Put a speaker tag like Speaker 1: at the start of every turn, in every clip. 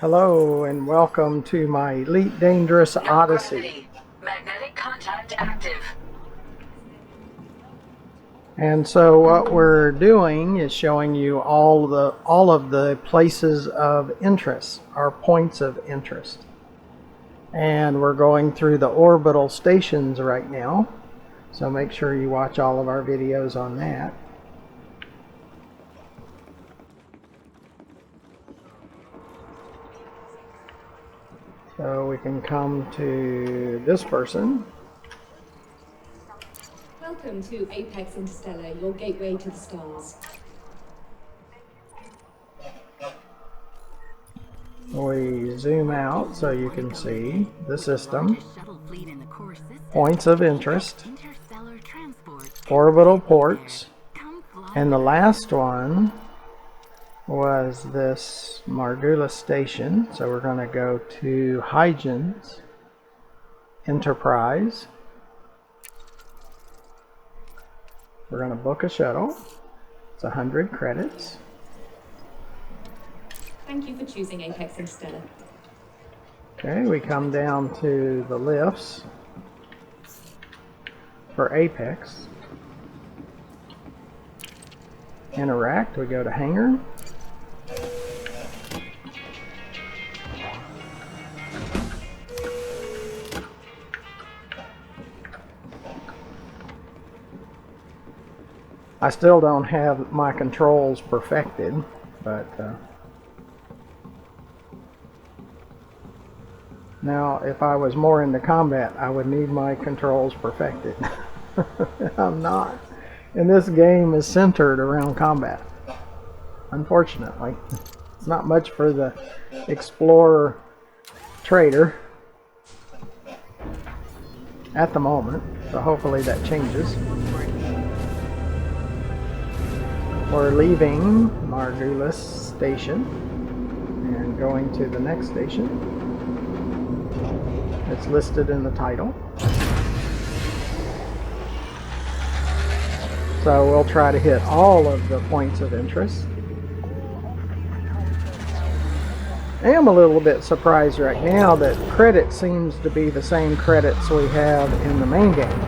Speaker 1: Hello and welcome to my Elite Dangerous
Speaker 2: No
Speaker 1: Odyssey.
Speaker 2: gravity. Magnetic contact active.
Speaker 1: And so what we're doing is showing you all of the places of interest, our points of interest. And we're going through the orbital stations right now. So make sure you watch all of our videos on that. So we can come to this person.
Speaker 3: Welcome to Apex Interstellar, your gateway to the stars.
Speaker 1: We zoom out so you can see the system, points of interest, orbital ports, and the last one was this Margulis station. So we're going to go to Huygens Enterprise. We're going to book a shuttle. It's 100 credits.
Speaker 3: Thank you for choosing Apex Interstellar.
Speaker 1: Okay, we come down to the lifts for Apex. Interact, we go to hangar. I still don't have my controls perfected, but now if I was more into combat, I would need my controls perfected. I'm not. And this game is centered around combat, unfortunately. It's not much for the explorer trader at the moment, so hopefully that changes. We're leaving Margulis station and going to the next station. It's listed in the title. So we'll try to hit all of the points of interest. I am a little bit surprised right now that credit seems to be the same credits we have in the main game.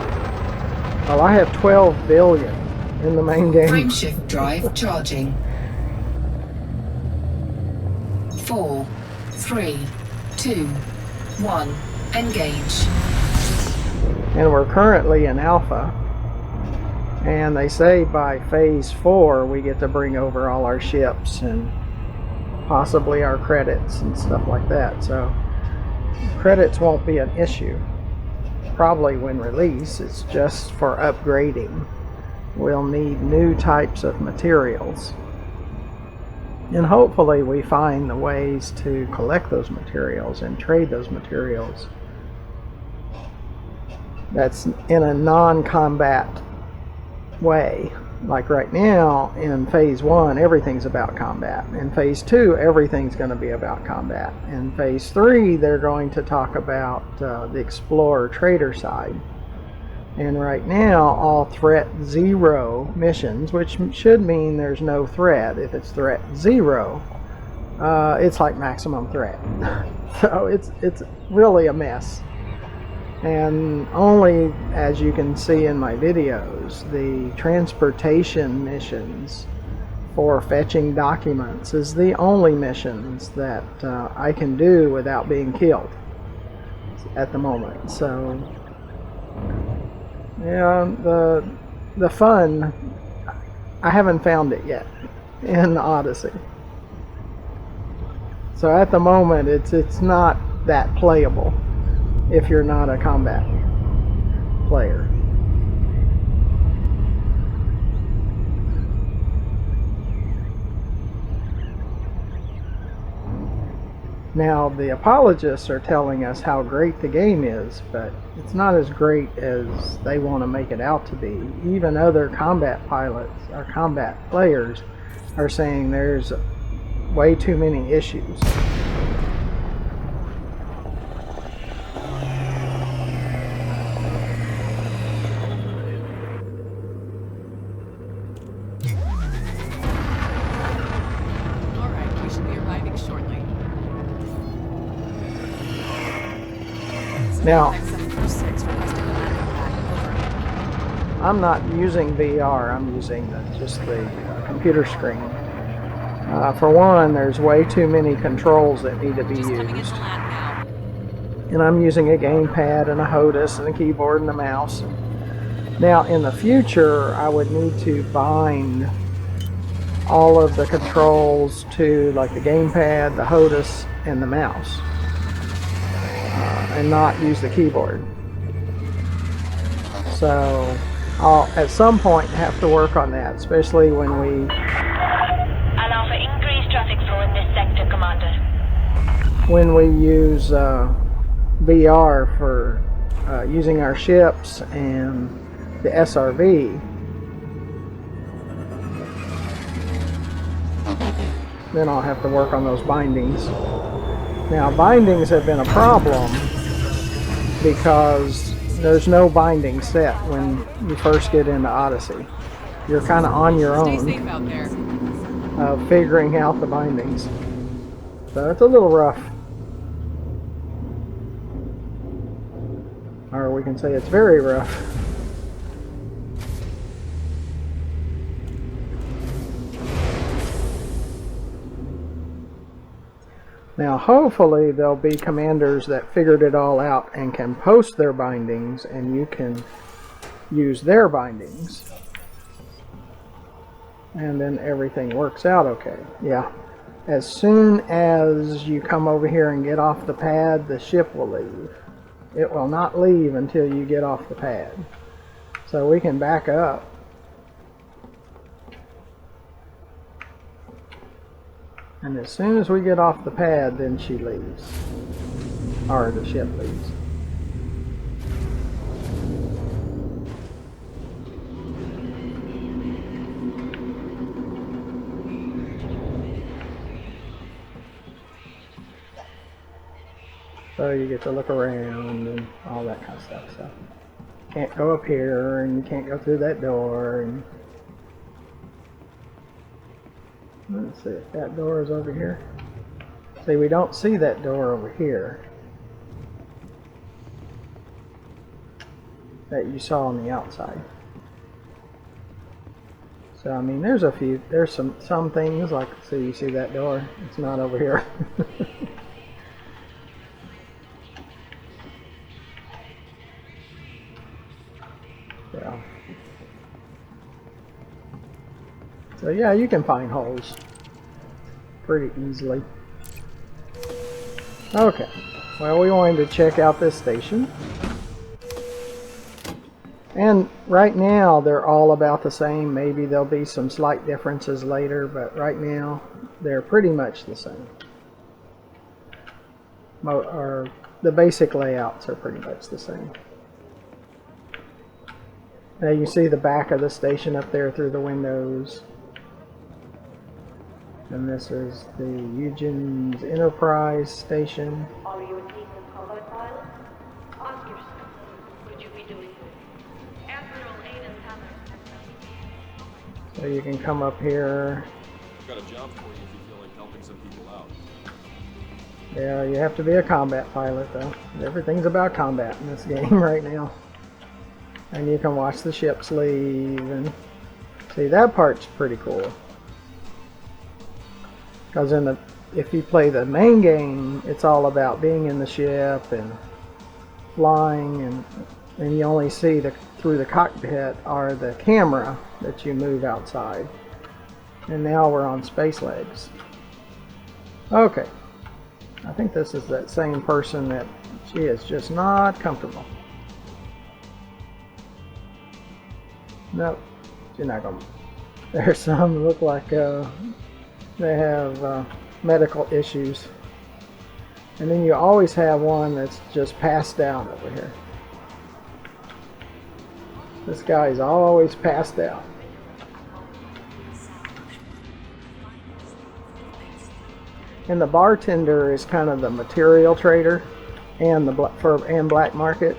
Speaker 1: Well, I have 12 billion in the main game.
Speaker 2: Frameshift drive charging. 4, 3, 2, 1. Engage.
Speaker 1: And we're currently in alpha. And they say by phase 4 we get to bring over all our ships and possibly our credits and stuff like that. So credits won't be an issue. Probably when released, it's just for upgrading. We'll need new types of materials. And hopefully we find the ways to collect those materials and trade those materials. That's in a non-combat way. Like right now in phase 1 everything's about combat. In phase 2 everything's going to be about combat. In phase 3 they're going to talk about the explorer trader side. And right now all threat 0 missions, which should mean there's no threat. If it's threat 0, it's like maximum threat. So it's really a mess. And only, as you can see in my videos, the transportation missions for fetching documents is the only missions that I can do without being killed at the moment. So yeah, the fun, I haven't found it yet in Odyssey. So at the moment it's not that playable if you're not a combat player. Now the apologists are telling us how great the game is, but it's not as great as they want to make it out to be. Even other combat pilots or combat players are saying there's way too many issues. Now, I'm not using VR, I'm using just the computer screen. For one, there's way too many controls that need to be used. And I'm using a gamepad and a HOTAS and a keyboard and a mouse. Now, in the future, I would need to bind all of the controls to like the gamepad, the HOTAS, and the mouse. And not use the keyboard. So I'll at some point have to work on that, especially when we
Speaker 4: Allow for increased traffic flow in this sector, Commander.
Speaker 1: When we use VR for using our ships and the SRV, then I'll have to work on those bindings. Now, bindings have been a problem because there's no binding set when you first get into Odyssey. You're kind of on your own figuring out the bindings. So it's a little rough. Or we can say it's very rough. Now, hopefully there'll be commanders that figured it all out and can post their bindings, and you can use their bindings. And then everything works out okay. Yeah. As soon as you come over here and get off the pad, the ship will leave. It will not leave until you get off the pad. So we can back up. And as soon as we get off the pad, then she leaves. Or the ship leaves. So you get to look around and all that kind of stuff. So can't go up here, and you can't go through that door. And let's see if that door is over here. See, we don't see that door over here that you saw on the outside. So I mean, there's some things like, see, you see that door? It's not over here. So yeah, you can find holes pretty easily. Okay, well, we wanted to check out this station. And right now they're all about the same. Maybe there'll be some slight differences later, but right now they're pretty much the same. Or the basic layouts are pretty much the same. Now you see the back of the station up there through the windows. And this is the Huygens Enterprise station.
Speaker 4: Are you a decent combat pilot? Ask yourself, what would you be doing? Admiral Aiden Tanner.
Speaker 1: So you can come up here.
Speaker 5: I've got a job for you if you feel like helping some people out.
Speaker 1: Yeah, you have to be a combat pilot though. Everything's about combat in this game right now. And you can watch the ships leave and see, that part's pretty cool. Because if you play the main game, it's all about being in the ship and flying, and you only see through the cockpit or the camera that you move outside. And now we're on space legs. Okay, I think this is that same person that she is just not comfortable. Nope, she's not gonna. There's some that look like they have medical issues. And then you always have one that's just passed out over here. This guy's always passed out. And the bartender is kind of the material trader and the black market.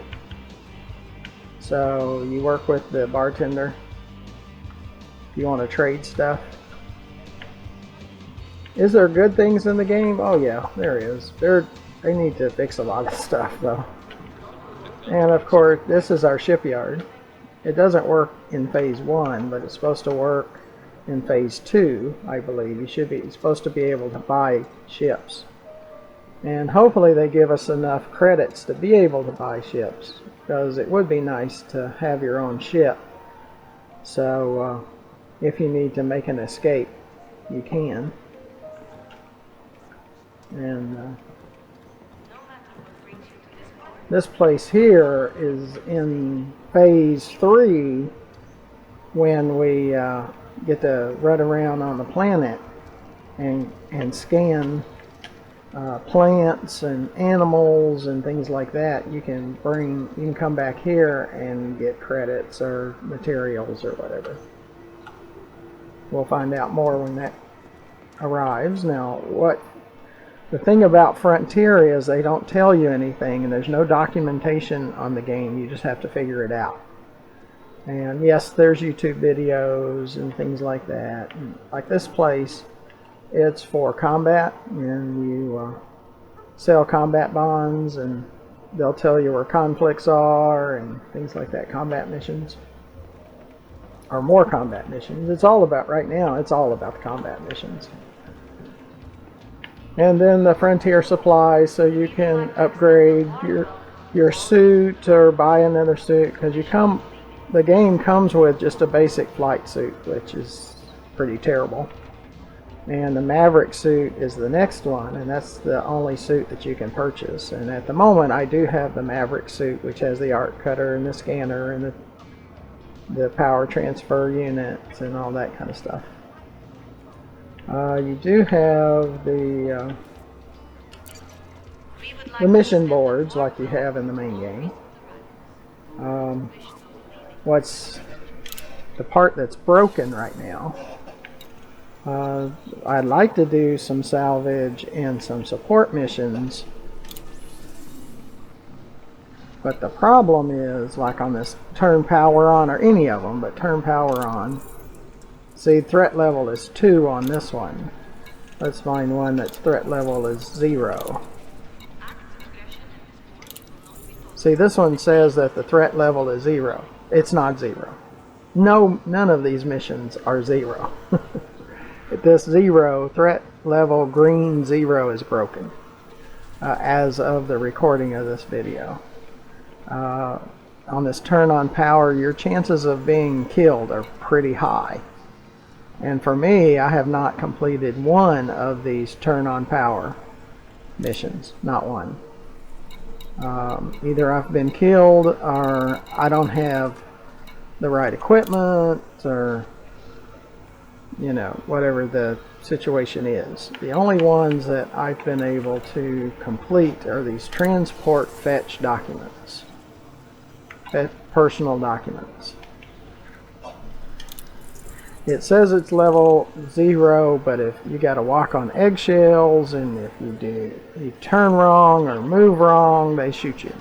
Speaker 1: So you work with the bartender if you want to trade stuff. Is there good things in the game? Oh yeah, there is. They need to fix a lot of stuff though. And of course, this is our shipyard. It doesn't work in phase 1, but it's supposed to work in phase 2, I believe. You should be supposed to be able to buy ships. And hopefully they give us enough credits to be able to buy ships, because it would be nice to have your own ship. So if you need to make an escape, you can. And this place here is in phase 3, when we get to run around on the planet and scan plants and animals and things like that. You can come back here and get credits or materials or whatever. We'll find out more when that arrives. Now, the thing about Frontier is they don't tell you anything, and there's no documentation on the game. You just have to figure it out. And yes, there's YouTube videos and things like that. And like this place, it's for combat, and you sell combat bonds, and they'll tell you where conflicts are and things like that. Combat missions, or more combat missions. It's all about, right now, it's all about the combat missions. And then the Frontier supplies, so you can upgrade your suit or buy another suit, because the game comes with just a basic flight suit, which is pretty terrible. And the Maverick Suit is the next one, and that's the only suit that you can purchase. And at the moment, I do have the Maverick Suit, which has the arc cutter and the scanner and the power transfer units and all that kind of stuff. You do have the mission boards like you have in the main game. What's the part that's broken right now? I'd like to do some salvage and some support missions, but the problem is, like on this turn power on, or any of them, but turn power on, see, threat level is 2 on this one. Let's find one that's threat level is 0. See, this one says that the threat level is 0. It's not 0. No, none of these missions are 0. This 0 threat level green 0 is broken as of the recording of this video. On this turn on power, your chances of being killed are pretty high. And for me, I have not completed one of these turn on power missions. Not one. Either I've been killed, or I don't have the right equipment, or you know, whatever the situation is. The only ones that I've been able to complete are these transport fetch documents, personal documents. It says it's level 0, but if you got to walk on eggshells, and if you turn wrong or move wrong, they shoot you.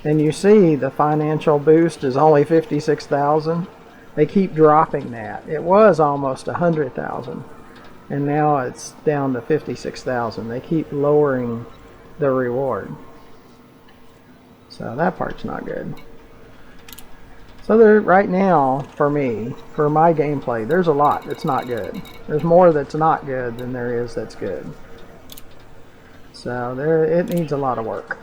Speaker 1: And you see the financial boost is only 56,000. They keep dropping that. It was almost 100,000, and now it's down to 56,000. They keep lowering the reward. So that part's not good. So there, right now, for me, for my gameplay, there's a lot that's not good. There's more that's not good than there is that's good. So it needs a lot of work.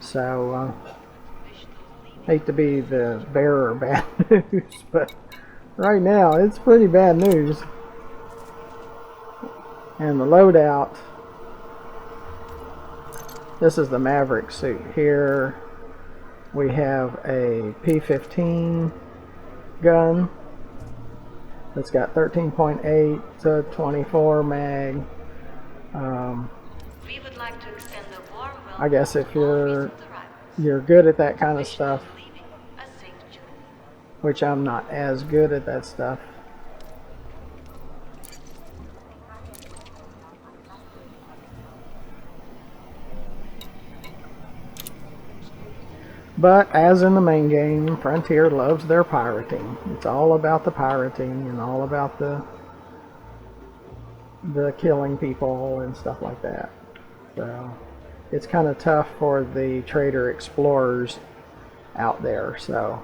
Speaker 1: So hate to be the bearer of bad news, but right now it's pretty bad news. And the loadout, this is the Maverick Suit here. We have a P-15 gun that's got 13.8 to 24 mag.
Speaker 4: We would like to extend a warm welcome.
Speaker 1: I guess if you're good at that kind of stuff, which I'm not as good at that stuff. But as in the main game, Frontier loves their pirating. It's all about the pirating and all about the killing people and stuff like that. So it's kind of tough for the trader explorers out there. So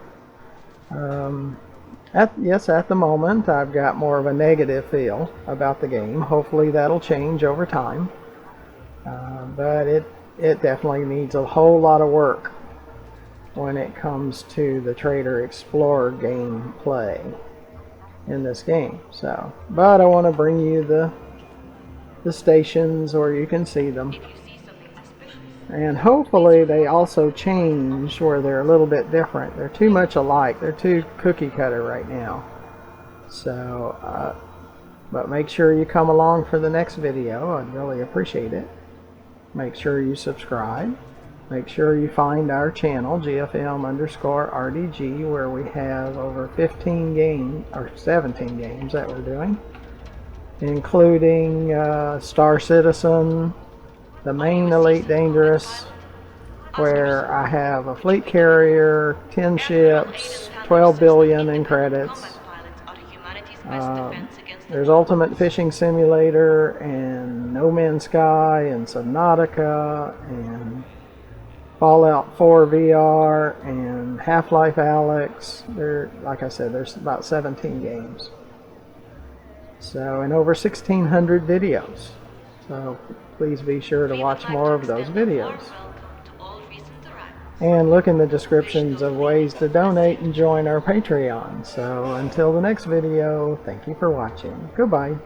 Speaker 1: at the moment I've got more of a negative feel about the game. Hopefully that'll change over time, but it definitely needs a whole lot of work when it comes to the trader explorer gameplay in this game. So, but I want to bring you the stations where you can see them, and hopefully they also change where they're a little bit different. They're too much alike. They're too cookie cutter right now. So but make sure you come along for the next video. I'd really appreciate it. Make sure you subscribe. Make sure you find our channel, GFM_RDG, where we have over 15 games, or 17 games that we're doing, including Star Citizen, the main Elite Dangerous, where I have a fleet carrier, 10 ships, 12 billion in credits. There's Ultimate Fishing Simulator, and No Man's Sky, and Subnautica, and Fallout 4 VR, and Half-Life Alyx. Like I said, there's about 17 games. So, and over 1,600 videos. So please be sure to watch more of those videos. And look in the descriptions of ways to donate and join our Patreon. So until the next video, thank you for watching. Goodbye.